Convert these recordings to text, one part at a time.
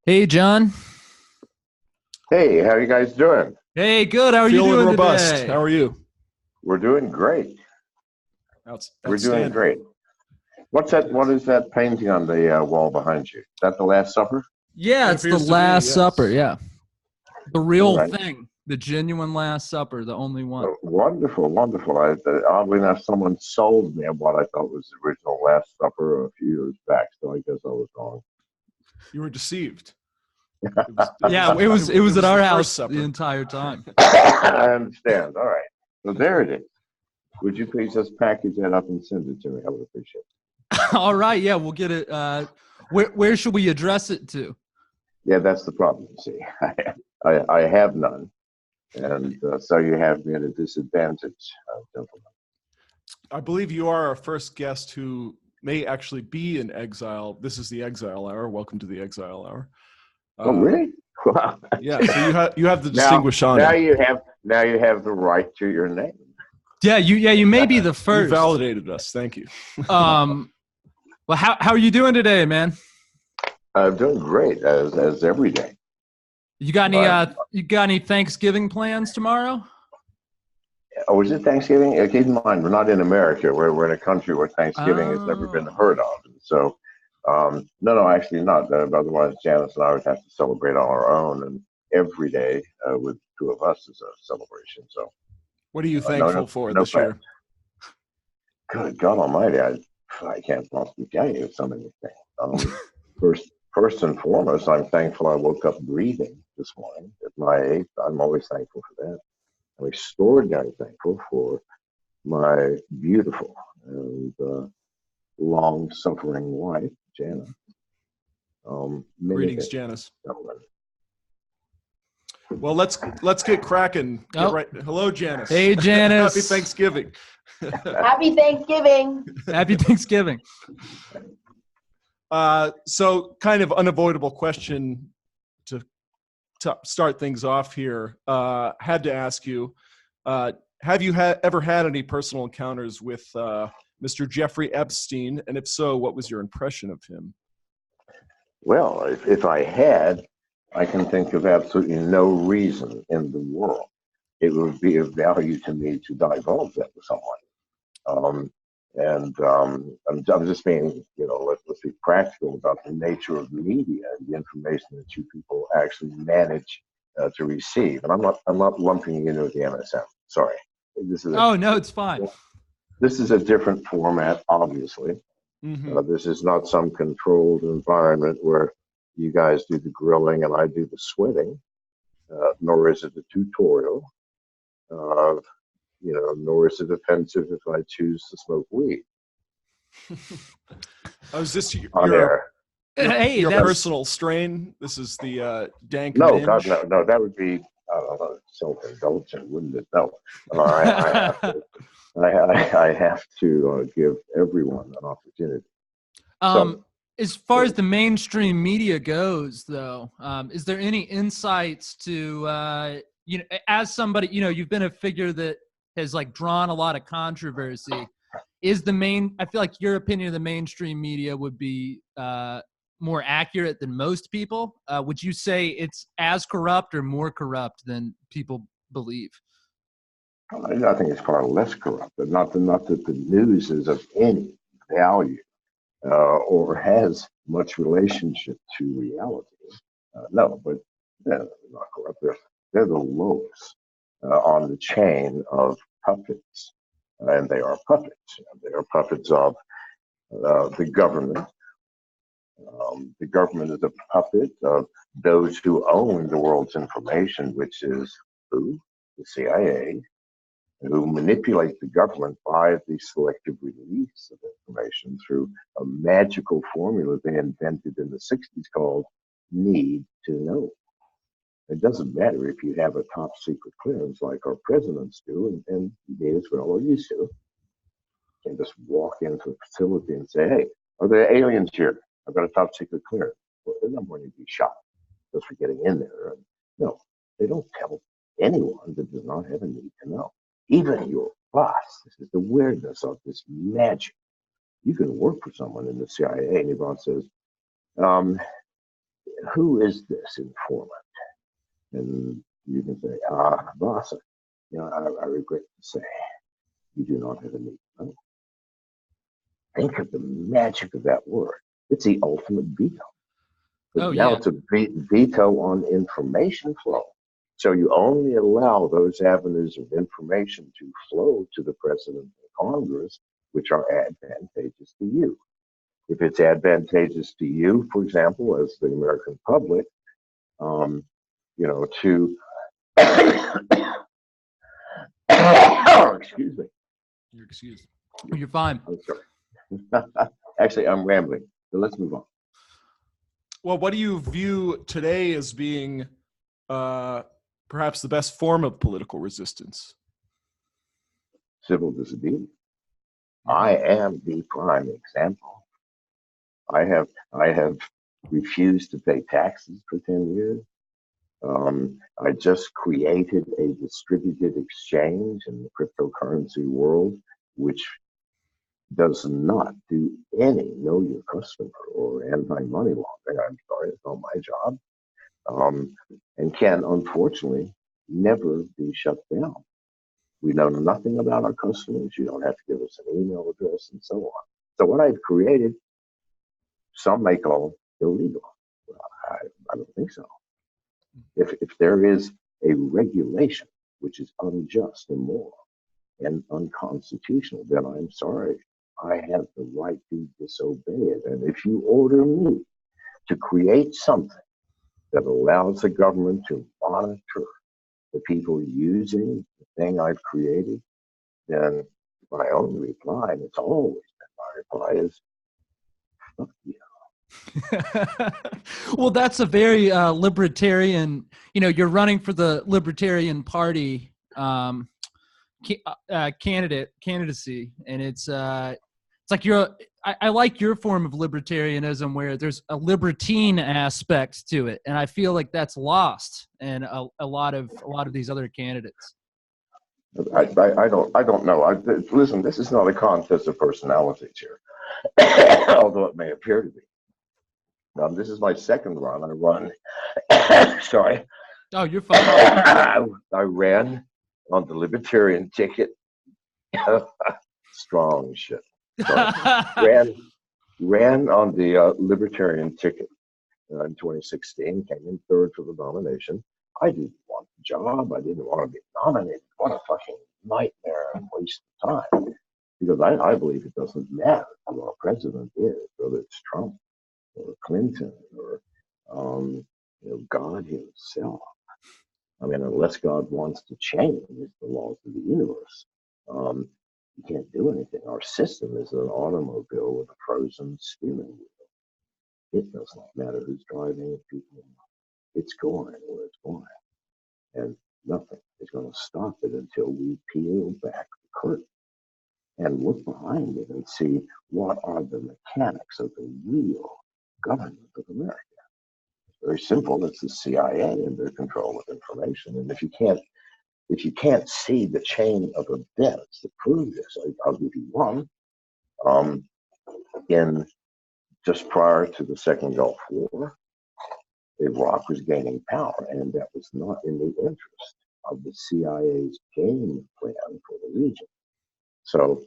Hey, John. Hey, how you guys doing? Hey, good. How are you Feeling doing robust. today? How are you? We're doing great. We're doing Outstanding. great. What's that? What is that painting on the wall behind you? Is that the Last Supper? Yeah, It it's the appears to be, Last yes. Supper. Yeah, the All real right. thing, the genuine Last Supper, the only one. Oh, wonderful, wonderful. Oddly enough, someone sold me what I thought was the original Last Supper a few years back, so I guess I was wrong. You were deceived. Yeah, it was at our the house first supper. the entire time. I understand. All right. So there it is. Would you please just package that up and send it to me? I would appreciate it. All right, yeah, we'll get it. Where should we address it to? Yeah, that's the problem, you see. I have none. And so you have me at a disadvantage, gentlemen. I believe you are our first guest who may actually be in exile. This is the Exile Hour. Welcome to the Exile Hour. Oh, really? Wow. Yeah. So you have the distinguished honor. Now you have the right to your name. You may be the You first. validated us. Thank you. Well, how are you doing today, man? I'm doing great as every day. You got any Thanksgiving plans tomorrow? Oh, is it Thanksgiving? Keep in mind, we're not in America. We're in a country where Thanksgiving has never been heard of. So, no, actually not. Otherwise, Janice and I would have to celebrate on our own, and every day with two of us is a celebration. So, What are you thankful for this year? Good God Almighty, I can't possibly tell you so many things. First and foremost, I'm thankful I woke up breathing this morning at my age. I'm always thankful for that. I'm extraordinarily thankful for my beautiful and long-suffering wife, Janice. Greetings, Janice. Well, let's get cracking. Hello, Janice. Hey, Janice. Happy Thanksgiving. Happy Thanksgiving. Happy Thanksgiving. So kind of unavoidable question to start things off here. Had to ask you, have you ever had any personal encounters with Mr. Jeffrey Epstein? And if so, what was your impression of him? Well, if I had, I can think of absolutely no reason in the world it would be of value to me to divulge that to someone. I'm just being, let's be practical about the nature of media and the information that you people actually manage to receive. And I'm not lumping you in with the MSM. Sorry. No, it's fine. This is a different format, obviously. Mm-hmm. This is not some controlled environment where you guys do the grilling and I do the sweating, nor is it a tutorial. Nor is it offensive if I choose to smoke weed. Is this your personal strain? This is the dank No, binge? God, no. That would be, I don't know, self-indulgent, wouldn't it? No. I have to give everyone an opportunity. As far as the mainstream media goes, though, is there any insights to, as somebody, you've been a figure that has drawn a lot of controversy. I feel like your opinion of the mainstream media would be more accurate than most people. Would you say it's as corrupt or more corrupt than people believe? I think it's far less corrupt, but not that the news is of any value or has much relationship to reality. No, but they're not corrupt. They're the lowest on the chain of puppets, and they are puppets. They are puppets of the government. The government is a puppet of those who own the world's information, which is who? The CIA, who manipulate the government by the selective release of information through a magical formula they invented in the 60s called need to know. It doesn't matter if you have a top secret clearance like our presidents do, and they as well or used to. You can just walk into a facility and say, hey, are there aliens here? I've got a top secret clearance. Well, they're not going to be shot just for getting in there. No, they don't tell anyone that does not have a need to know. Even your boss. This is the weirdness of this magic. You can work for someone in the CIA, and your boss says, who is this informant? And you can say, boss, I regret to say you do not have a need to know. Think of the magic of that word. It's the ultimate veto. But now it's a veto on information flow. So you only allow those avenues of information to flow to the president and Congress, which are advantageous to you. If it's advantageous to you, for example, as the American public, to excuse me. You're excused. You're fine. I'm sorry. Actually, I'm rambling. So let's move on. Well, what do you view today as being perhaps the best form of political resistance? Civil disobedience. I am the prime example. I have refused to pay taxes for 10 years. I just created a distributed exchange in the cryptocurrency world, which does not do any know your customer or anti-money laundering. I'm sorry, it's not my job. And can unfortunately never be shut down. We know nothing about our customers. You don't have to give us an email address and so on. So what I've created, some may call illegal. Well, I don't think so. If there is a regulation which is unjust, immoral, and unconstitutional, then I'm sorry, I have the right to disobey it. And if you order me to create something that allows the government to monitor the people using the thing I've created, then my only reply, and it's always been my reply, is fuck you. Well, that's a very libertarian, you're running for the Libertarian Party candidacy, and it's like I like your form of libertarianism where there's a libertine aspect to it, and I feel like that's lost in a lot of these other candidates. I don't know. Listen, this is not a contest of personalities here, although it may appear to be. This is my second run. I run. Sorry. Oh, you're fine. I ran on the Libertarian ticket. Strong shit. Ran on the Libertarian ticket in 2016. Came in third for the nomination. I didn't want the job. I didn't want to be nominated. What a fucking nightmare and waste of time. Because I believe it doesn't matter who our president is, whether it's Trump or Clinton or God himself. I mean, unless God wants to change the laws of the universe, you can't do anything. Our system is an automobile with a frozen steering wheel. It does not matter who's driving it, people. It's going where it's going. And nothing is going to stop it until we peel back the curtain and look behind it and see what are the mechanics of the real government of America. It's very simple. It's the CIA and their control of information. And if you can't see the chain of events that prove this, I'll give you one. In just prior to the Second Gulf War, Iraq was gaining power, and that was not in the interest of the CIA's game plan for the region. So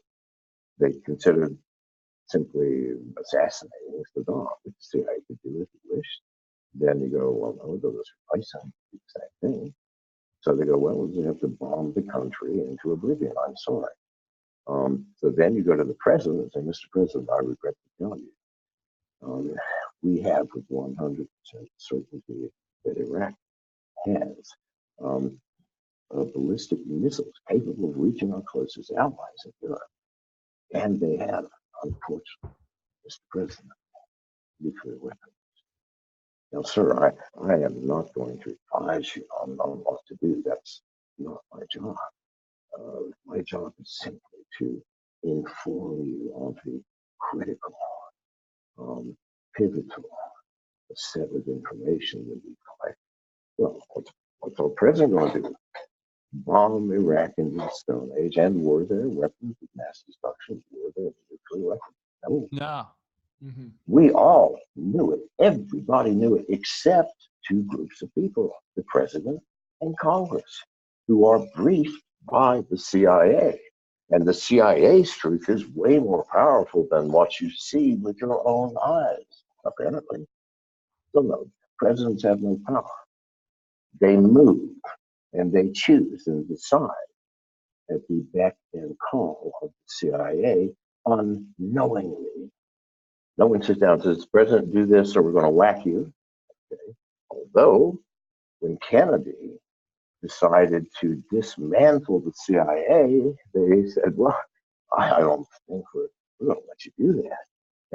they considered simply assassinating Saddam. The CIA could do if it wished. Then you go, well, no, they'll just replace him, the exact thing. So they go, well, we have to bomb the country into oblivion. I'm sorry. So then you go to the president and say, Mr. President, I regret to tell you, we have with 100% certainty that Iraq has ballistic missiles capable of reaching our closest allies in Europe. And they have, unfortunately, Mr. President, nuclear weapons. Now, sir, I am not going to advise you on what to do. That's not my job. My job is simply to inform you of the critical, pivotal set of information that we collect. Well, what's our president going to do? Bomb Iraq into the Stone Age, and were there weapons of mass destruction? Were there nuclear weapons? No. Mm-hmm. We all knew it. Everybody knew it, except two groups of people, the president and Congress, who are briefed by the CIA. And the CIA's truth is way more powerful than what you see with your own eyes, apparently. So no, presidents have no power. They move and they choose and decide at the beck and call of the CIA unknowingly. No one sits down and says, President, do this or we're going to whack you. Okay. Although, when Kennedy decided to dismantle the CIA, they said, well, I don't think we're going to let you do that.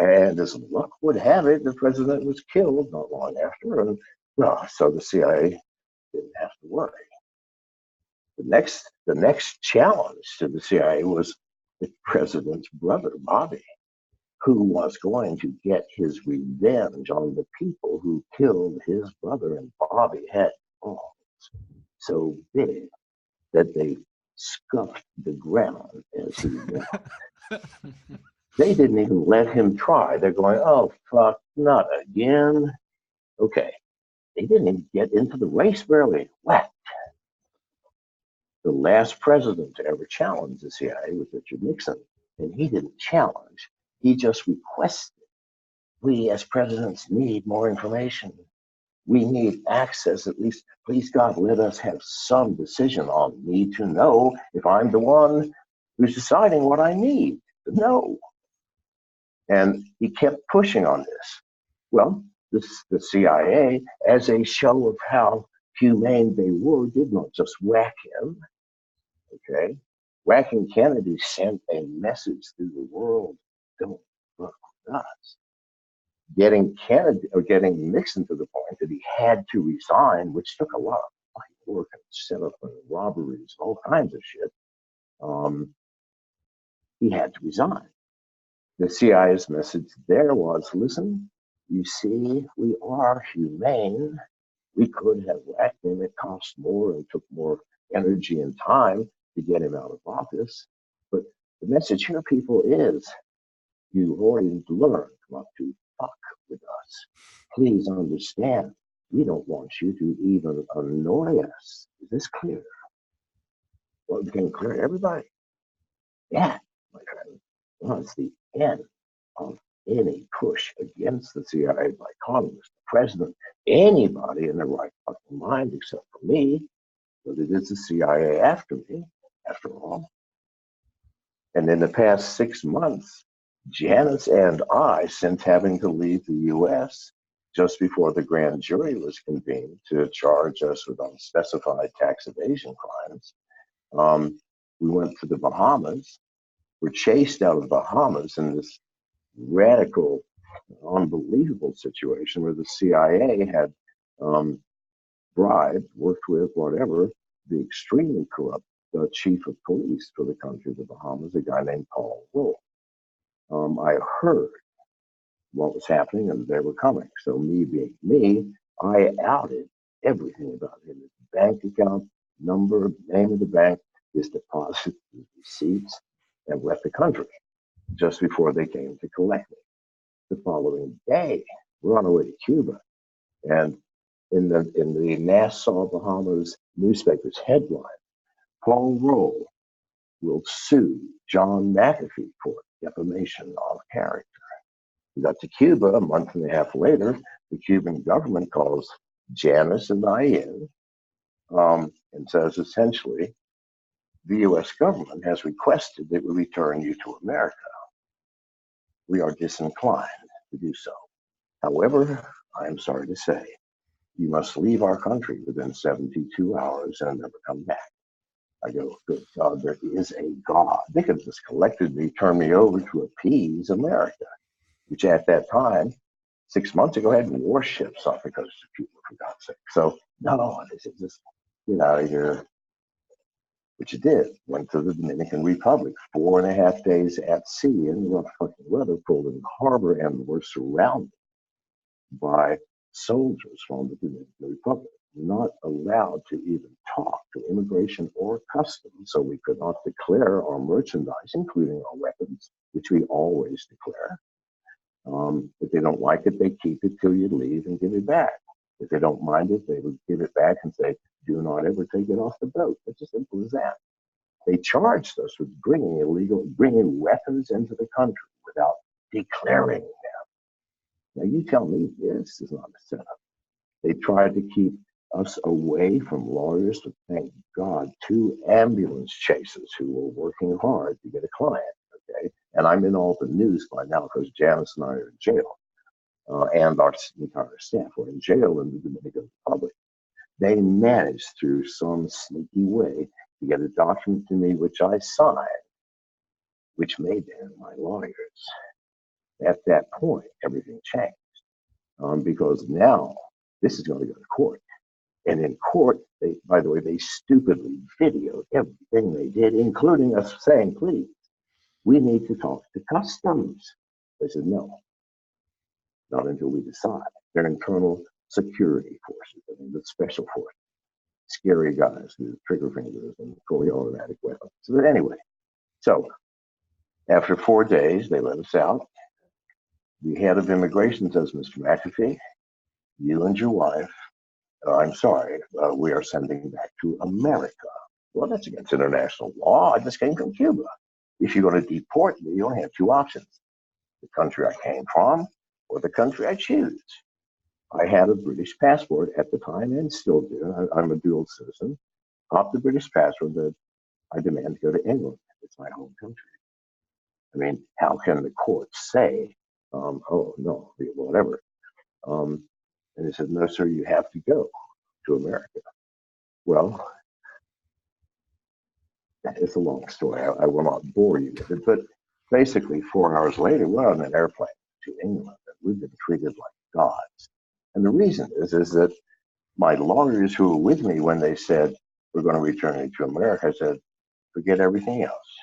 And as luck would have it, the president was killed not long after. And well, so the CIA didn't have to worry. The next challenge to the CIA was the president's brother, Bobby, who was going to get his revenge on the people who killed his brother. And Bobby had balls so big that they scuffed the ground as he walked. They didn't even let him try. They're going, oh, fuck, not again. Okay. They didn't even get into the race barely. Whack. The last president to ever challenge the CIA was Richard Nixon. And he didn't challenge. He just requested. We as presidents need more information. We need access, at least, please God, let us have some decision on need to know if I'm the one who's deciding what I need to know. And he kept pushing on this. Well, the CIA, as a show of how humane they were, did not just whack him, okay? Whacking Kennedy sent a message through the world, don't fuck with us. Getting Nixon to the point that he had to resign, which took a lot of work and setup and robberies, all kinds of shit. He had to resign. The CIA's message there was, listen, you see, we are humane. We could have whacked him. It cost more and took more energy and time to get him out of office. But the message here, people, is you already learned not to fuck with us. Please understand, we don't want you to even annoy us. Is this clear? Well, it became clear to everybody. Yeah, my friend. Well, it's the end of any push against the CIA by Congress, the president, anybody in their right fucking mind except for me, but it is the CIA after me, after all. And in the past 6 months, Janice and I, since having to leave the U.S. just before the grand jury was convened to charge us with unspecified tax evasion crimes, we went to the Bahamas. We're chased out of the Bahamas in this radical, unbelievable situation where the CIA had bribed, worked with, whatever, the extremely corrupt chief of police for the country of the Bahamas, a guy named Paul Wolf. I heard what was happening and they were coming. So me being me, I outed everything about him. His bank account number, name of the bank, his deposit, his receipts, and left the country just before they came to collect me. The following day, we're on our way to Cuba. And in the Nassau, Bahamas newspaper's headline, Paul Roll will sue John McAfee for defamation of character. We got to Cuba a month and a half later. The Cuban government calls Janice and I in and says essentially, the U.S. government has requested that we return you to America. We are disinclined to do so. However, I am sorry to say, you must leave our country within 72 hours and never come back. I go, good God, there is a God. They could have just collectively turned me over to appease America, which at that time, 6 months ago, had warships off the coast of Cuba, for God's sake. So, no, they said, just get out of here. Which it did. Went to the Dominican Republic, 4.5 days at sea in rough fucking weather, pulled in the harbor, and were surrounded by soldiers from the Dominican Republic, not allowed to even talk to immigration or customs, so we could not declare our merchandise, including our weapons, which we always declare. If they don't like it, they keep it till you leave and give it back. If they don't mind it, they will give it back and say, do not ever take it off the boat. It's as simple as that. They charged us with bringing weapons into the country without declaring them. Now you tell me this is not a setup. They tried to keep us away from lawyers, but thank God, 2 ambulance chasers who were working hard to get a client, okay? And I'm in all the news by now because Janice and I are in jail, and our entire staff were in jail in the Dominican Republic. They managed through some sneaky way to get a document to me, which I signed, which made them my lawyers. At that point, everything changed because now this is going to go to court. And in court, by the way, they stupidly videoed everything they did, including us saying, please, we need to talk to customs. They said, no, not until we decide. They're internal security forces, I mean, the special forces, scary guys with trigger fingers and fully automatic weapons. So anyway, so after 4 days, they let us out. The head of immigration says, Mr. McAfee, you and your wife, I'm sorry, we are sending back to America. Well, that's against international law. I just came from Cuba. If you're going to deport me, you only have 2 options. The country I came from or the country I choose. I had a British passport at the time and still do. I'm a dual citizen. Off the British passport that I demand to go to England. It's my home country. I mean, how can the courts say, oh, no, whatever. And he said, no, sir, you have to go to America. Well, it's a long story. I will not bore you with it. But basically, 4 hours later, we're on an airplane to England. And we've been treated like gods. And the reason is that my lawyers who were with me when they said, we're going to return you to America, I said, forget everything else.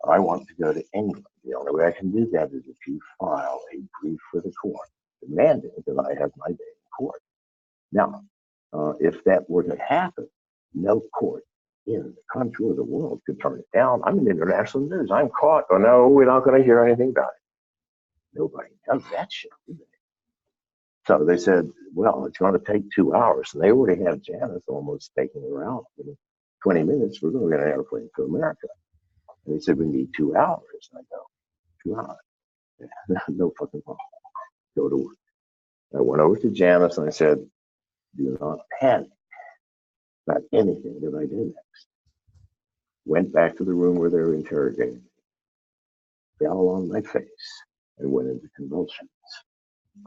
I want to go to England. The only way I can do that is if you file a brief for the court demanding that I have my day in court. Now, if that were to happen, no court in the country or the world could turn it down. I'm in international news. I'm caught. Oh, no, we're not going to hear anything about it. Nobody does that shit, do they? So they said, well, it's going to take 2 hours. And they already have Janice almost taking her out. In 20 minutes, we're going to get an airplane to America. And they said, we need 2 hours. And I go, 2 hours? Yeah, no fucking problem. Go to work. I went over to Janice and I said, do not panic about anything that I do next. Went back to the room where they were interrogating me, fell on my face, and went into convulsions.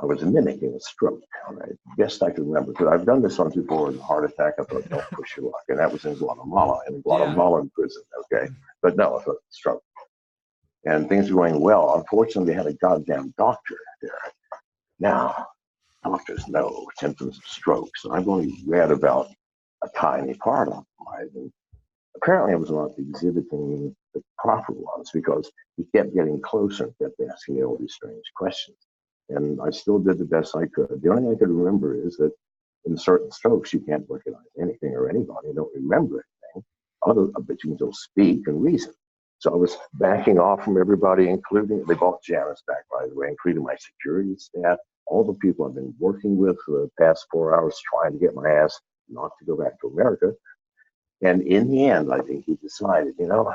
I was mimicking a stroke, all right? Best I could remember, because I've done this once before with a heart attack. I thought, don't push your luck. And that was in Guatemala, prison, okay? But no, I thought stroke. And things were going well. Unfortunately, they had a goddamn doctor there. Now, doctors know symptoms of stroke, so I've only read about a tiny part of it. And apparently, I was not exhibiting the proper ones because he kept getting closer and kept asking me all these strange questions. And I still did the best I could. The only thing I could remember is that in certain strokes, you can't recognize anything or anybody. You don't remember anything, but you can still speak and reason. So I was backing off from everybody, including, they brought Janice back, by the way, including my security staff, all the people I've been working with for the past 4 hours trying to get my ass not to go back to America. And in the end, I think he decided, you know,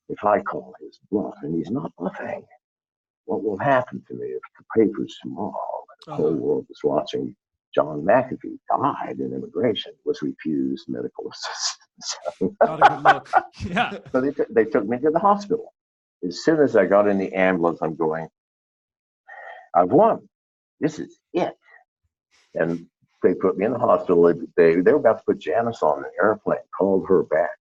if I call his bluff, and he's not bluffing, what will happen to me if the papers tomorrow, the whole world is watching John McAfee died in immigration, was refused medical assistance. Not a good look. Yeah. So they took me to the hospital. As soon as I got in the ambulance, I'm going, I've won. This is it. And they put me in the hospital. They were about to put Janice on an airplane, called her back,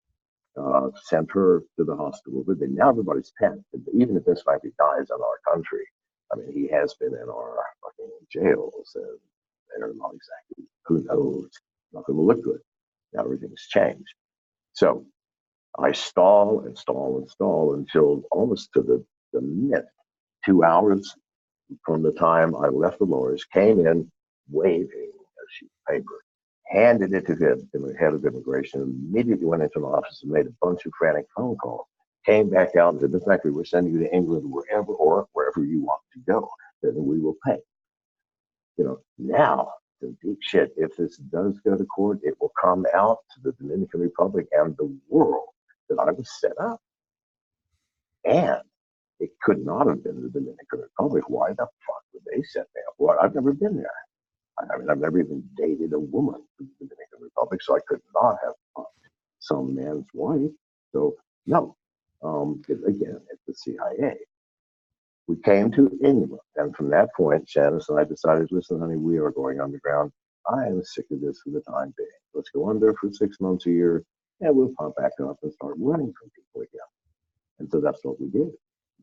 sent her to the hospital. But now everybody's panicked. Even if this might be dies in our country, I mean, he has been in our fucking jails, and they're not exactly, who knows, not going to look good. Now everything's changed. So I stall until almost to the minute, 2 hours from the time I left the lawyers, came in waving a sheet of paper, handed it to the head of immigration, immediately went into an office and made a bunch of frantic phone calls. came back out and said, in fact, we're sending you to England wherever you want to go, then we will pay. Now, the deep shit, if this does go to court, it will come out to the Dominican Republic and the world that I was set up. And it could not have been the Dominican Republic. Why the fuck would they set me up? Well, I've never been there. I mean, I've never even dated a woman from the Dominican Republic, so I could not have fucked some man's wife. So, no. Again, it's the CIA. We came to England, and from that point, Janice and I decided, listen, honey, we are going underground. I am sick of this for the time being. Let's go under for 6 months a year, and we'll pop back up and start running from people again. And so that's what we did.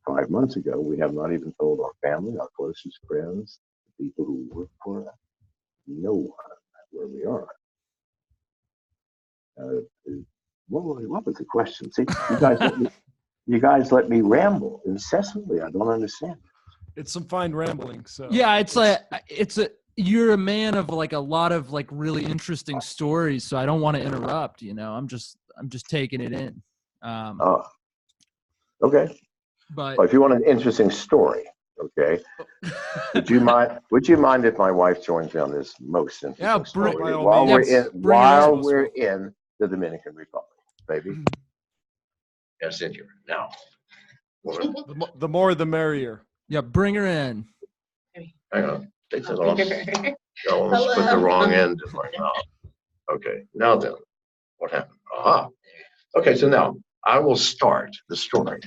5 months ago, we have not even told our family, our closest friends, the people who work for us, no one where we are. What was the question? See, you guys let me ramble incessantly. I don't understand. It's some fine rambling. So yeah, you're a man of like a lot of like really interesting stories. So I don't want to interrupt. I'm just taking it in. Okay. But well, if you want an interesting story, okay, would you mind if my wife joins me on this most interesting story while we're in the Dominican Republic, baby? Yes, in here now. The more, the merrier. Yeah, bring her in. Hang on, take that off. You almost put the wrong end in my mouth. Okay, now then, what happened? Aha. Okay, so now I will start the story.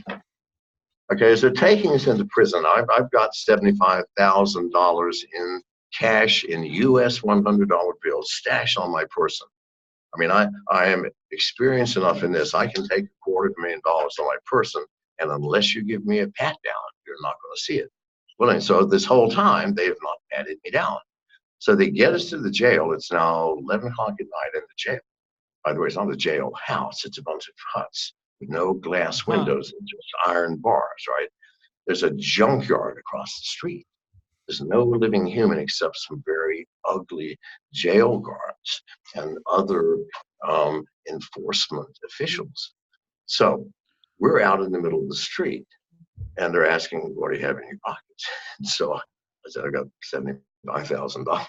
Okay, so taking us into prison, I've got $75,000 in cash in U.S. $100 bills stashed on my person. I mean, I am experienced enough in this. I can take $250,000 on my person, and unless you give me a pat down, you're not going to see it. Well, and so this whole time, they have not patted me down. So they get us to the jail. It's now 11 o'clock at night in the jail. By the way, it's not a jail house. It's a bunch of huts with no glass windows and just iron bars, right? There's a junkyard across the street. There's no living human except some very ugly jail guards and other enforcement officials. So we're out in the middle of the street, and they're asking, what do you have in your pockets? And so I said, I got $75,000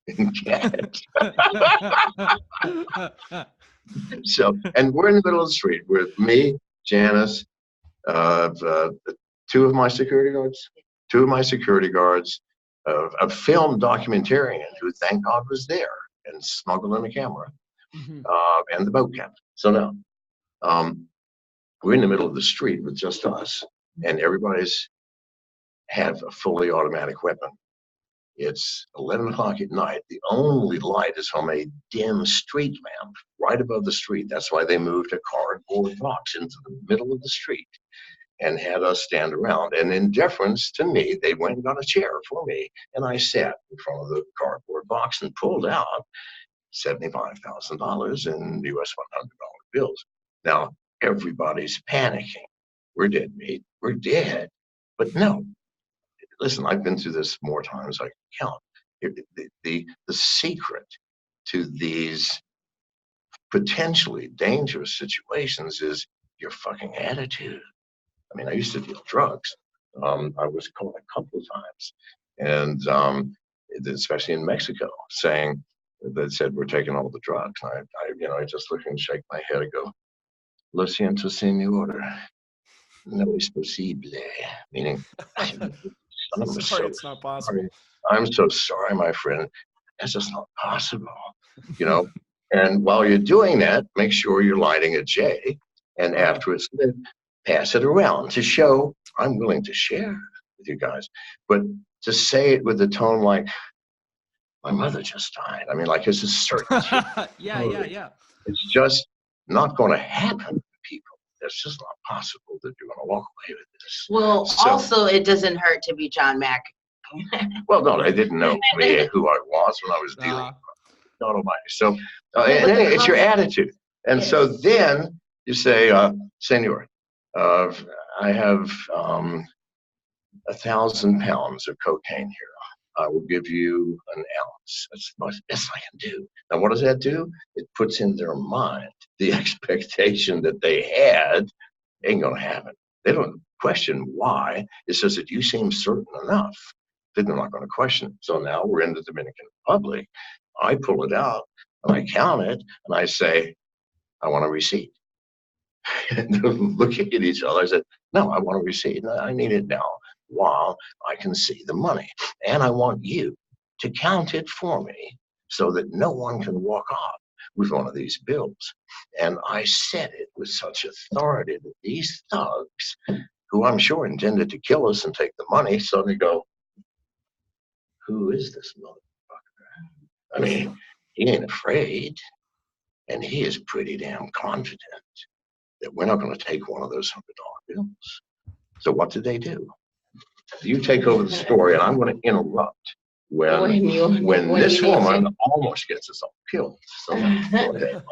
in cash. So, and we're in the middle of the street with me, Janice, two of my security guards, a film documentarian who, thank God, was there and smuggled in a camera, and the boat captain. So now, we're in the middle of the street with just us, and everybody's have a fully automatic weapon. It's 11 o'clock at night. The only light is from a dim street lamp right above the street. That's why they moved a cardboard box into the middle of the street and had us stand around. And in deference to me, they went and got a chair for me. And I sat in front of the cardboard box and pulled out $75,000 in US $100 bills. Now, everybody's panicking. We're dead meat. We're dead. But no. Listen, I've been through this more times I can count. The secret to these potentially dangerous situations is your fucking attitude. I mean, I used to deal drugs. I was caught a couple of times, and especially in Mexico, saying they said we're taking all the drugs. And I just look and shake my head and go, "Lo siento, señor, no es posible," meaning. Sorry, it's not possible. I'm so sorry, my friend. That's just not possible, And while you're doing that, make sure you're lighting a J, and after it's lit, pass it around to show I'm willing to share with you guys. But to say it with a tone like, my mother just died. I mean, like it's a certain. Yeah. It's just not going to happen to people. It's just not possible that you're going to walk away with this. Well, also, it doesn't hurt to be John Mack. Well, no, they didn't know who I was when I was dealing with God Almighty. So it's your attitude. And so then you say, Senor, I have 1,000 pounds of cocaine here. I will give you an ounce. That's the best I can do. Now, what does that do? It puts in their mind the expectation that they had Ain't gonna happen. They don't question why. It's just that you seem certain enough that they're not gonna question it. So now we're in the Dominican Republic. I pull it out and I count it and I say, I want a receipt. And they're looking at each other. I said, no, I want a receipt. I need it now while I can see the money. And I want you to count it for me so that no one can walk off with one of these bills. And I said it with such authority that these thugs, who I'm sure intended to kill us and take the money, suddenly go, who is this motherfucker? I mean, he ain't afraid. And he is pretty damn confident that we're not going to take one of those $100 bills. So what did they do? You take over the story, and I'm going to interrupt when this woman almost gets us all killed. So go ahead.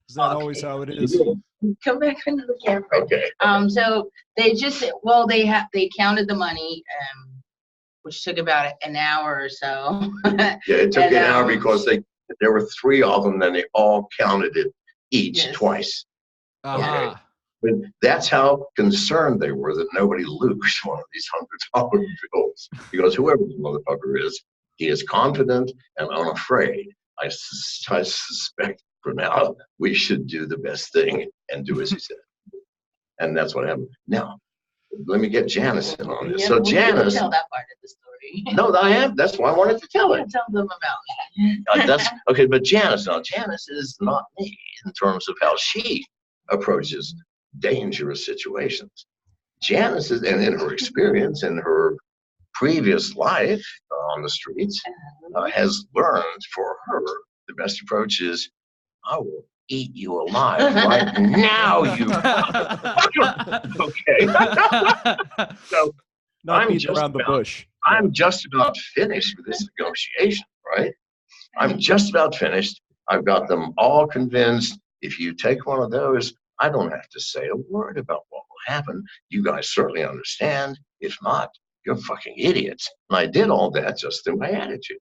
Is that always how it is? Come back into the camera. Okay. So they just, they counted the money, which took about an hour or so. Yeah, it took an hour because there were 3 of them, then they all counted it each twice. Okay. But that's how concerned they were that nobody lose one of these $100 bills. Because whoever the motherfucker is, he is confident and unafraid. I suspect for now we should do the best thing and do as he said. And that's what happened. Now, let me get Janice in on this. So Janice, tell that part of the story. No, I have. That's why I wanted to tell it. Tell them about me. That's okay. But Janice is not me in terms of how she approaches dangerous situations. Janice is, and in her experience in her previous life on the streets, has learned for her the best approach is, I will eat you alive right now, you. Okay. So Not beat around the bush. I'm just about finished with this negotiation, right? I'm just about finished. I've got them all convinced. If you take one of those, I don't have to say a word about what will happen. You guys certainly understand. If not, you're fucking idiots. And I did all that just through my attitude.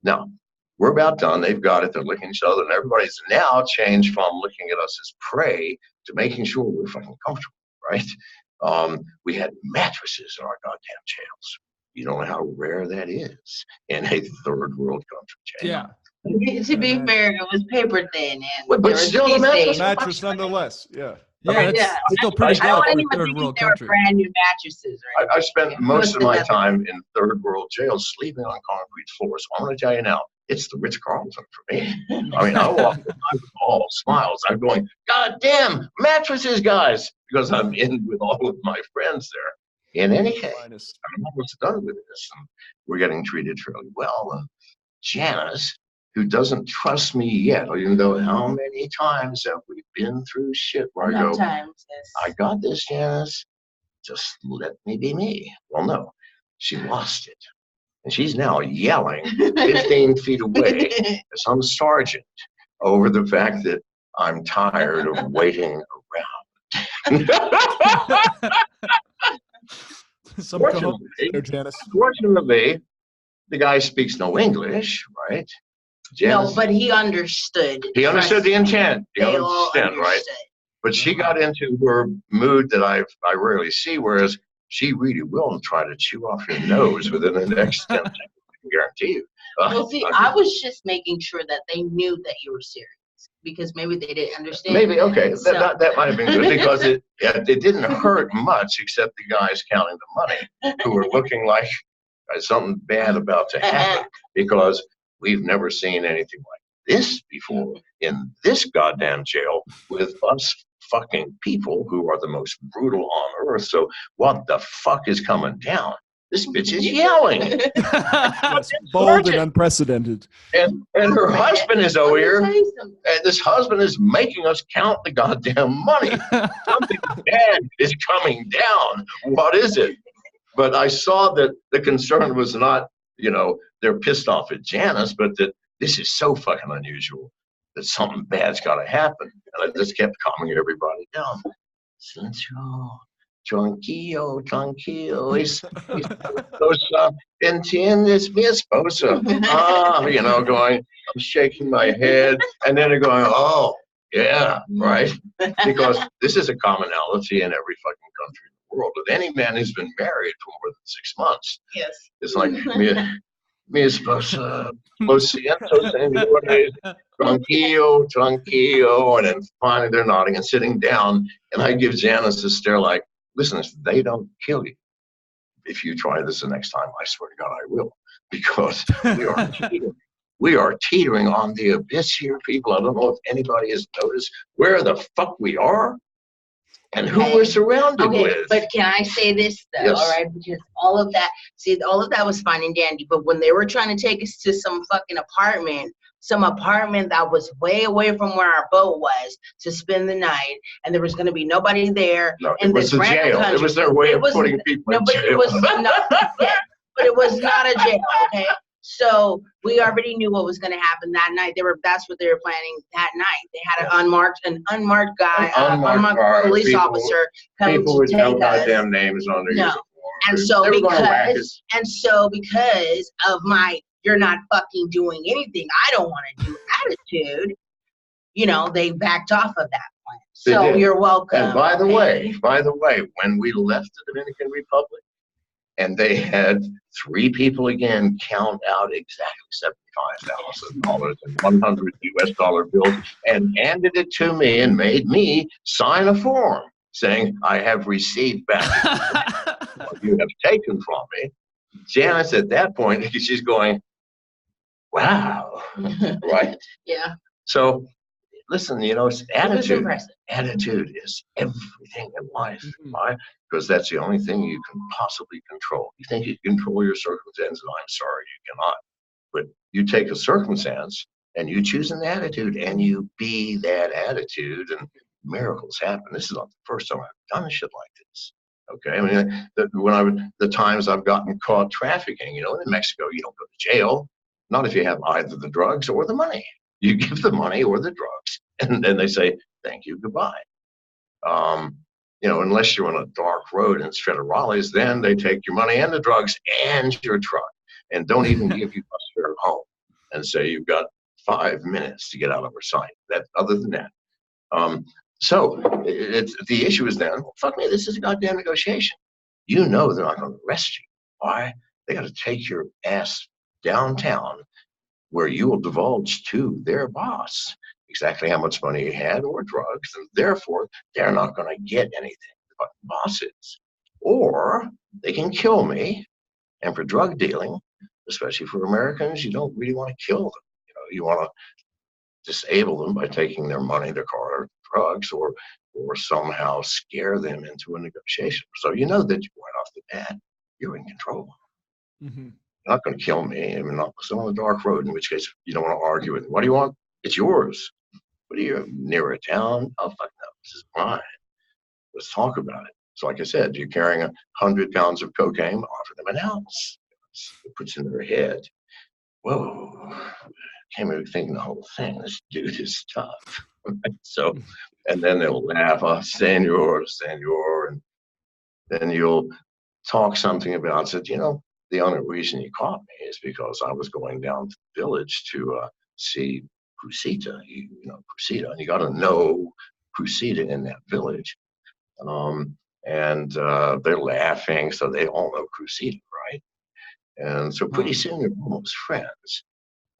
Now, we're about done. They've got it. They're licking each other. And everybody's now changed from looking at us as prey to making sure we're fucking comfortable, right? We had mattresses in our goddamn jails. You know how rare that is in a third world country jail. Yeah. To be fair, it was paper thin, and but still the mattress nonetheless. Yeah. Yeah, it's still pretty good for a third world country. Brand new mattresses, right? I spent most of my time in third world jails sleeping on concrete floors. I'm going to tell you now, it's the Ritz-Carlton for me. I mean, I walk with all smiles. I'm going, God damn, mattresses, guys, because I'm in with all of my friends there. In any case, I'm almost done with this, and we're getting treated fairly well. And Janice, who doesn't trust me yet, even though how many times have we been through shit where I go, I got this, Janice, just let me be me. Well, no, she lost it. And she's now yelling 15 feet away at some sergeant over the fact that I'm tired of waiting around. Fortunately, the guy speaks no English, right? Janice, no, but he understood. He understood the intent. He understood, right? But she got into her mood that I rarely see, whereas she really will try to chew off your nose within the next 10 seconds. I guarantee you. Well, see, I was just making sure that they knew that you were serious, because maybe they didn't understand. Maybe, okay. So. That might have been good, because it didn't hurt much except the guys counting the money who were looking like something bad about to happen, because we've never seen anything like this before in this goddamn jail with us fucking people who are the most brutal on earth. So what the fuck is coming down? This bitch is yelling. Yes, bold and unprecedented. And her husband is over here. And this husband is making us count the goddamn money. Something bad is coming down. What is it? But I saw that the concern was not, they're pissed off at Janice, but that this is so fucking unusual that something bad's got to happen. And I just kept calming everybody down. Tranquilo. Entiendes mi esposa. Going, I'm shaking my head. And then they're going, oh, Yeah, right. Because this is a commonality in every fucking country in the world. With any man who's been married for more than 6 months, Yes. it's like mi esposa, lo siento, señores, tranquilo, tranquilo, and then finally they're nodding and sitting down, and I give Janice a stare like, listen, if they don't kill you, if you try this the next time, I swear to God I will, because we are teetering on the abyss here, people. I don't know if anybody has noticed where the fuck we are and who we're surrounded with. But can I say this though? Yes. All right, because all of that was fine and dandy. But when they were trying to take us to some fucking apartment, that was way away from where our boat was to spend the night, and there was going to be nobody there. No, it was the jail. It was their way of putting people in jail. It was not, but it was not a jail. Okay. So we already knew what was going to happen that night. That's what they were planning that night. They had an unmarked guy, unmarked police officer coming people to with take no us. goddamn names on their uniform. And so because of my "you're not fucking doing anything, I don't want to do" attitude, they backed off of that plan. So you're welcome. And by the way, when we left the Dominican Republic, and they had 3 people again count out exactly $75,000 in $100 bills and handed it to me and made me sign a form saying, I have received back what you have taken from me. Janice, at that point, she's going, wow, right? Yeah. So, listen, it's attitude. It was impressive. Attitude is everything in life. Why? Because that's the only thing you can possibly control. You think you can control your circumstances, and I'm sorry, you cannot. But you take a circumstance and you choose an attitude and you be that attitude, and miracles happen. This is not the first time I've done shit like this. Okay, I mean, the times I've gotten caught trafficking, in Mexico, you don't go to jail, not if you have either the drugs or the money. You give the money or the drugs, and then they say, thank you, goodbye. Unless you're on a dark road in Federales, then they take your money and the drugs and your truck, and don't even give you bus fare home, and say you've got 5 minutes to get out of our sight. Other than that, so the issue is then, well, fuck me, this is a goddamn negotiation. They're not going to arrest you. Why? They got to take your ass downtown, where you will divulge to their boss exactly how much money you had or drugs, and therefore they're not going to get anything but the boss is. Or they can kill me, and for drug dealing, especially for Americans, you don't really want to kill them. You want to disable them by taking their money, their car, or drugs, or somehow scare them into a negotiation. So that right off the bat, you're in control. Mm-hmm. You're not going to kill me. I'm not still on the dark road, in which case you don't want to argue with me. What do you want? It's yours. What are you, near a town? Oh, fuck no, this is mine. Let's talk about it. So like I said, you're carrying 100 pounds of cocaine, offer them an ounce. It puts in their head, whoa, can't even think the whole thing. This dude is tough. So, and then they'll laugh, oh, senor, and then you'll talk something about it. The only reason you caught me is because I was going down to the village to see Crusita. Crusita, and you got to know Crusita in that village. And they're laughing, so they all know Crusita, right? And so pretty soon they're almost friends.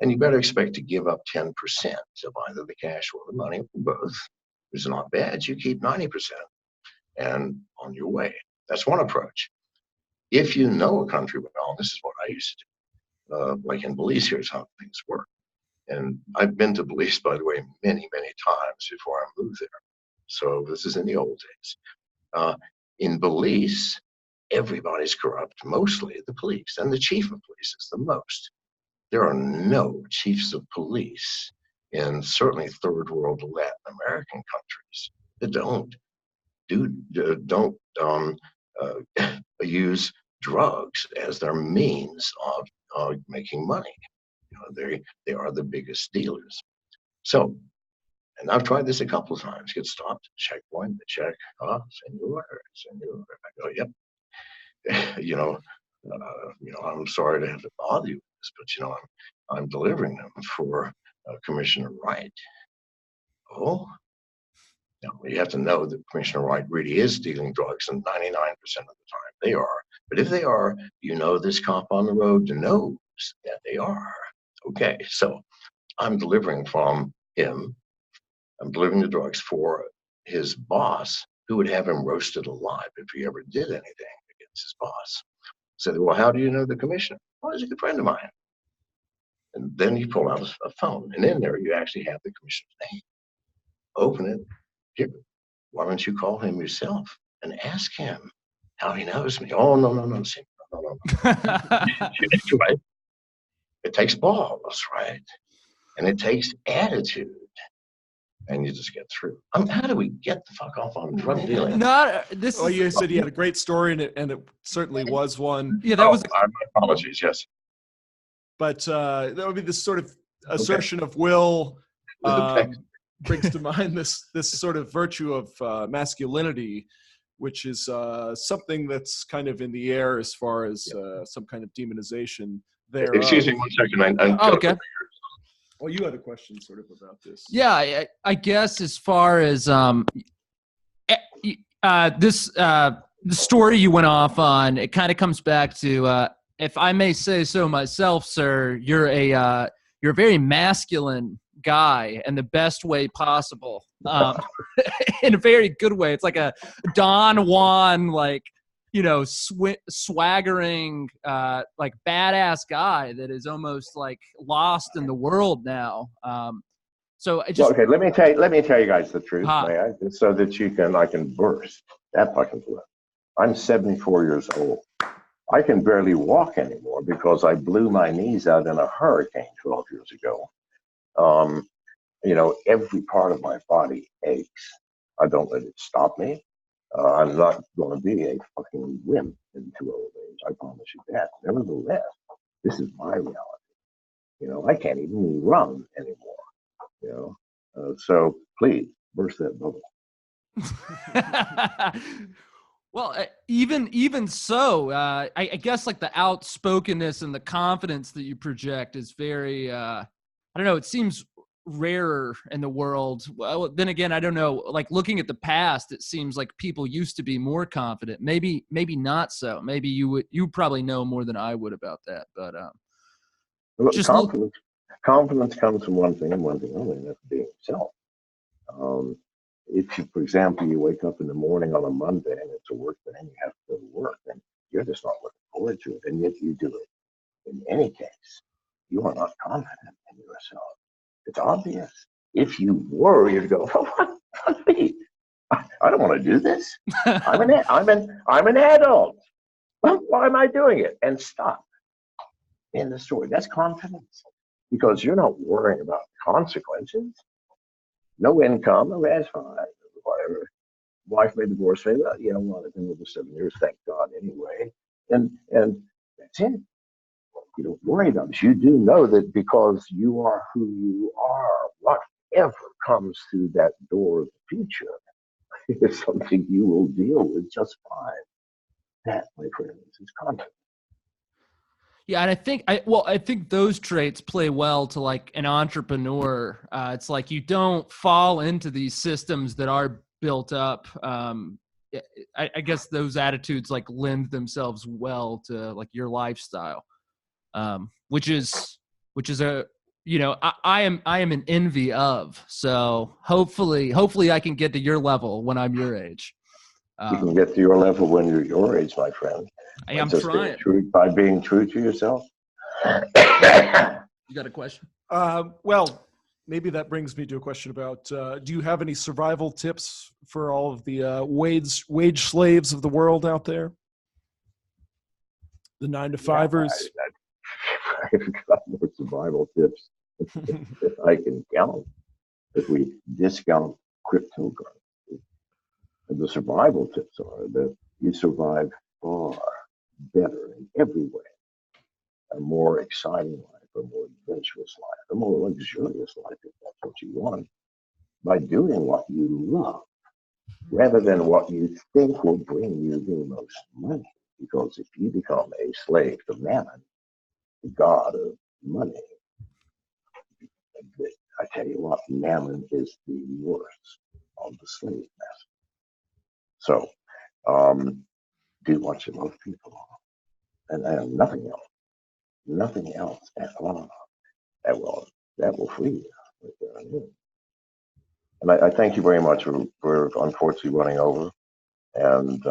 And you better expect to give up 10% of either the cash or the money, or both. It's not bad. You keep 90% and on your way. That's one approach. If you know a country well, this is what I used to do. Like in Belize, here's how things work. And I've been to Belize, by the way, many, many times before I moved there. So this is in the old days. In Belize, everybody's corrupt, mostly the police, and the chief of police is the most. There are no chiefs of police in certainly third world Latin American countries that don't use drugs as their means of making money. They are the biggest dealers. So, and I've tried this a couple of times. Get stopped, checkpoint, check. Senor. I go, yep. I'm sorry to have to bother you with this, but I'm delivering them for Commissioner Wright. Oh, Now, you have to know that Commissioner Wright really is dealing drugs, and 99% of the time they are. But if they are, you know, this cop on the road knows that they are. Okay, so I'm delivering from him. I'm delivering the drugs for his boss, who would have him roasted alive if he ever did anything against his boss. Said, well, how do you know the commissioner? Well, he's a good friend of mine. And then you pull out a phone, and in there you actually have the commissioner's name. Open it. Here, why don't you call him yourself and ask him how he knows me? Oh, no, Sam, no. Right? It takes balls, right? And it takes attitude. And you just get through. How do we get the fuck off on drug dealing? Well, you said you had a great story, and it certainly was one. Yeah, that was. My apologies. Yes, but that would be this sort of assertion of will. Brings to mind this sort of virtue of masculinity, which is something that's kind of in the air as far as some kind of demonization there. Excuse me 1 second. Okay. Well, you had a question sort of about this. Yeah, I guess as far as the story you went off on, it kind of comes back to, if I may say so myself, sir, you're a very masculine guy in the best way possible, in a very good way. It's like a Don Juan, like, you know, swaggering, like badass guy that is almost like lost in the world now. So I just okay. Let me tell you guys the truth, may I? So that I can burst that fucking flow. I'm 74 years old. I can barely walk anymore because I blew my knees out in a hurricane 12 years ago. You know, every part of my body aches. I don't let it stop me. I'm not going to be a fucking wimp in 2 old age. I promise you that. Nevertheless, this is my reality. You know, I can't even run anymore. You know, so please burst that bubble. Well, even so, I guess like the outspokenness and the confidence that you project is very, I don't know, it seems rarer in the world. Well, then again, I don't know, like looking at the past, it seems like people used to be more confident. Maybe not so. Maybe you probably know more than I would about that, but just confidence comes from one thing and one thing only, and that's being self. If you, for example, you wake up in the morning on a Monday and it's a work day and you have to go to work, and you're just not looking forward to it, and yet you do it. In any case, you are not confident in yourself. It's obvious. If you were, you'd go, oh, what me? I don't want to do this. I'm an adult. Why am I doing it? And stop. In the story, that's confidence, because you're not worrying about consequences. No income, that's fine, whatever. Wife may divorce me, well, you know what, I've been with her 7 years, thank God anyway. And that's it. You don't worry about it. You do know that because you are who you are, whatever comes through that door of the future is something you will deal with just fine. That, my friends, is confidence. Yeah, and I think those traits play well to like an entrepreneur. It's like you don't fall into these systems that are built up. I guess those attitudes like lend themselves well to like your lifestyle, which is a, you know, I am an envy of. So hopefully I can get to your level when I'm your age. You can get to your level when you're your age, my friend. I am trying. By being true to yourself. You got a question? Well, maybe that brings me to a question about, do you have any survival tips for all of the wage slaves of the world out there? The 9-to-5ers? I've got more survival tips if I can count. If we discount cryptocurrency. And the survival tips are that you survive far better in every way. A more exciting life, a more adventurous life, a more luxurious life, if that's what you want, by doing what you love, rather than what you think will bring you the most money. Because if you become a slave to mammon, the god of money, I tell you what, mammon is the worst of the slave master. So, do what you love people, and nothing else at all. That will free you. And I thank you very much for unfortunately running over. And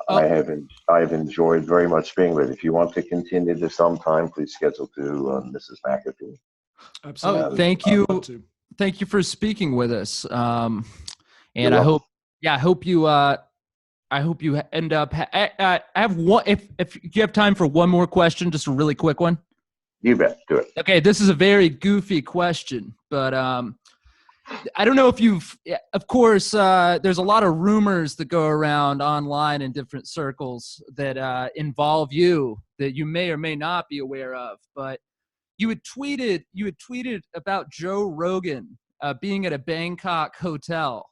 I've enjoyed very much being with you. If you want to continue this sometime, please schedule to Mrs. McAfee. Absolutely. Oh, thank you. Thank you for speaking with us. And I hope you end up. I have one. If you have time for one more question, just a really quick one. You bet. Do it. Okay, this is a very goofy question, but I don't know if you've. Of course, there's a lot of rumors that go around online in different circles that involve you that you may or may not be aware of. But you had tweeted about Joe Rogan being at a Bangkok hotel.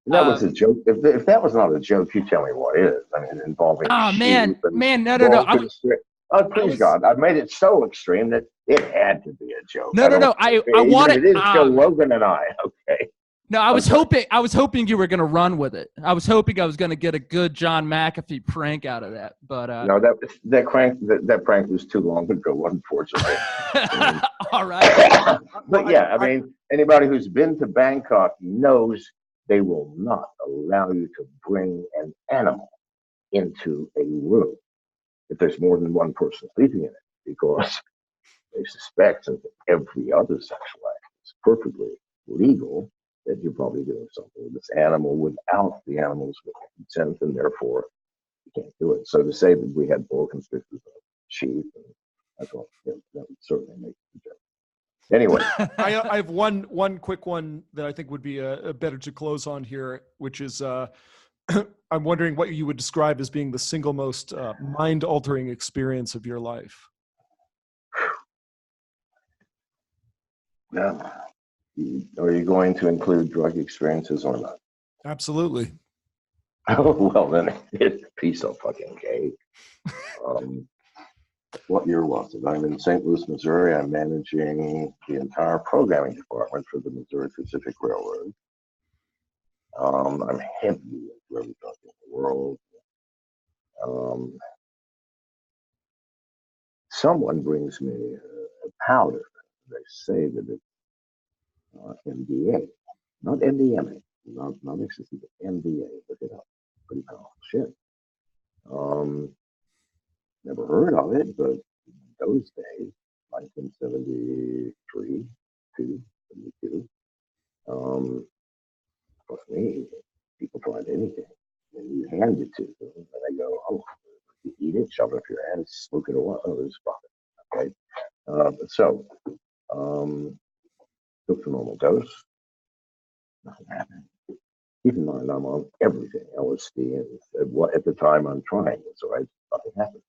That was a joke. If that was not a joke, you tell me what is. I mean, involving. Oh man, no. Please God, I've made it so extreme that it had to be a joke. No. I wanted. It is Joe Rogan and I. Okay. No, I was hoping you were going to run with it. I was hoping I was going to get a good John McAfee prank out of that. But no, that prank was too long ago, unfortunately. All right. But yeah, I mean, anybody who's been to Bangkok knows they will not allow you to bring an animal into a room if there's more than one person sleeping in it, because they suspect that every other sexual act is perfectly legal, that you're probably doing something with this animal without the animal's consent, and therefore you can't do it. So to say that we had boa constrictors of sheep, I thought that would certainly make a joke. Anyway, I have one quick one that I think would be a better to close on here, which is I'm wondering what you would describe as being the single most mind-altering experience of your life. Yeah. Are you going to include drug experiences or not? Absolutely. Oh, well, then it's a piece of fucking cake. What year was it? I'm in St. Louis, Missouri. I'm managing the entire programming department for the Missouri Pacific Railroad. I'm heavy into every country in the world. Someone brings me a powder. They say that it's MDA, not MDMA, not ecstasy, but MDA. Look it up. Pretty powerful shit. Never heard of it, but those days, 1973, 72, for me, people tried anything. And you hand it to them, and they go, oh, you eat it, shove it up your ass, smoke it away. Oh, there's profit. Okay. Took the normal dose. Nothing happened. Keep in mind, I'm on everything, LSD, and at the time I'm trying it, so nothing happened.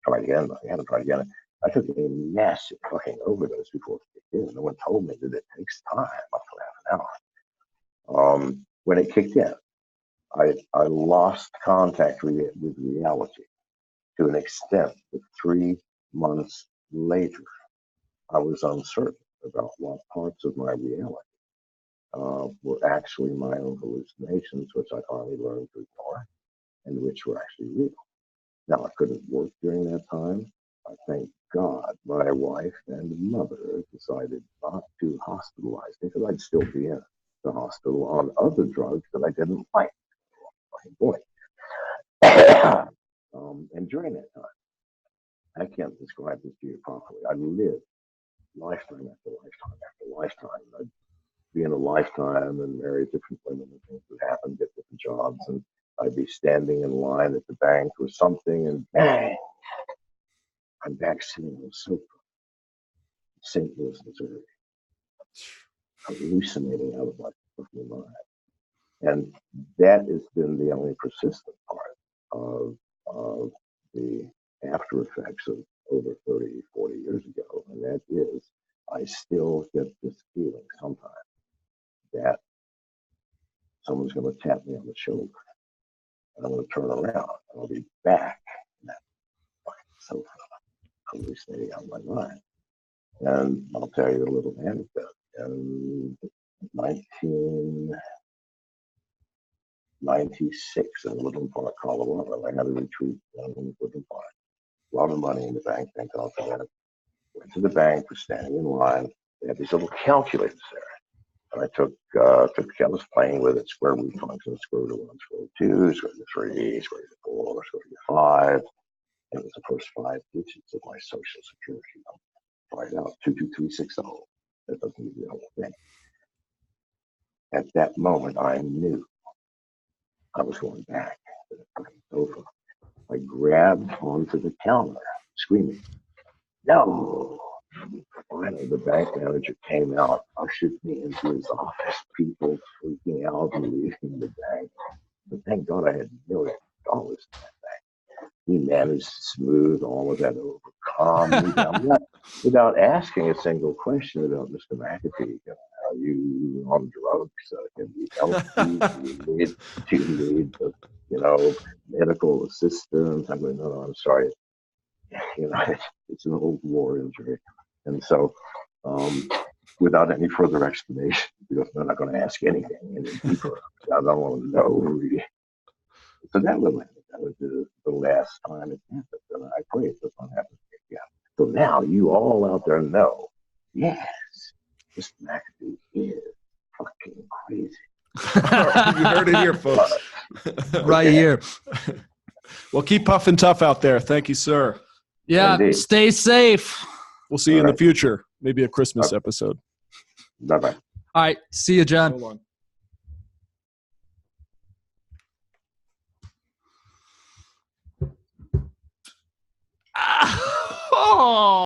Tried again, nothing happened, tried again. I took a massive fucking overdose before it kicked in. No one told me that it takes time, up to half an hour. When it kicked in, I lost contact with reality to an extent that 3 months later, I was uncertain about what parts of my reality were actually my own hallucinations, which I finally learned to ignore, and which were actually real. Now, I couldn't work during that time. I thank God my wife and mother decided not to hospitalize me, because I'd still be in the hospital on other drugs that I didn't like. Boy. And during that time, I can't describe this to you properly. I lived lifetime after lifetime after lifetime. I'd be in a lifetime and marry different women, and things would happen, get different jobs, and I'd be standing in line at the bank or something, and bang, I'm back sitting on the sofa, St. Louis, Missouri, hallucinating out of my fucking mind. And that has been the only persistent part of the after effects of over 30, 40 years ago. And that is, I still get this feeling sometimes that someone's going to tap me on the shoulder, and I'm going to turn around, and I'll be back in that fucking sofa, hallucinating out of my mind. And I'll tell you a little anecdote. In 96 in Woodland Park, Colorado. I had a retreat in Woodland Park. A lot of money in the bank, thank God for that. Went to the bank, was standing in line. They had these little calculators there. And I was playing with it, square root functions, square root of 1, square root of 2, square root of 3, square root of 4, square root of 5. And it was the first 5 digits of my social security number. Find out 22360. That doesn't give you the whole thing. At that moment, I knew I was going back. It was over. I grabbed onto the counter, screaming, "No!" Finally, the bank manager came out, ushered me into his office, people freaking out and leaving the bank. But thank God I had $1 million in that bank. He managed to smooth all of that over, calm me down, without asking a single question about Mr. McAfee. Are you on drugs? Can we help you? Do you need medical assistance? I'm going, no, I'm sorry. It's an old war injury. And so, without any further explanation, because they're not going to ask anything any deeper. I don't want to know really. So that was the last time it happened. And I pray it does not happen again. So now you all out there know, yes, Mr. McAfee is fucking crazy. You heard it here, folks. Right here. Well, keep puffing tough out there. Thank you, sir. Yeah, Indeed. stay safe. We'll see you in the future. Maybe a Christmas episode. Bye-bye. All right. See you, John. Hold on. Oh.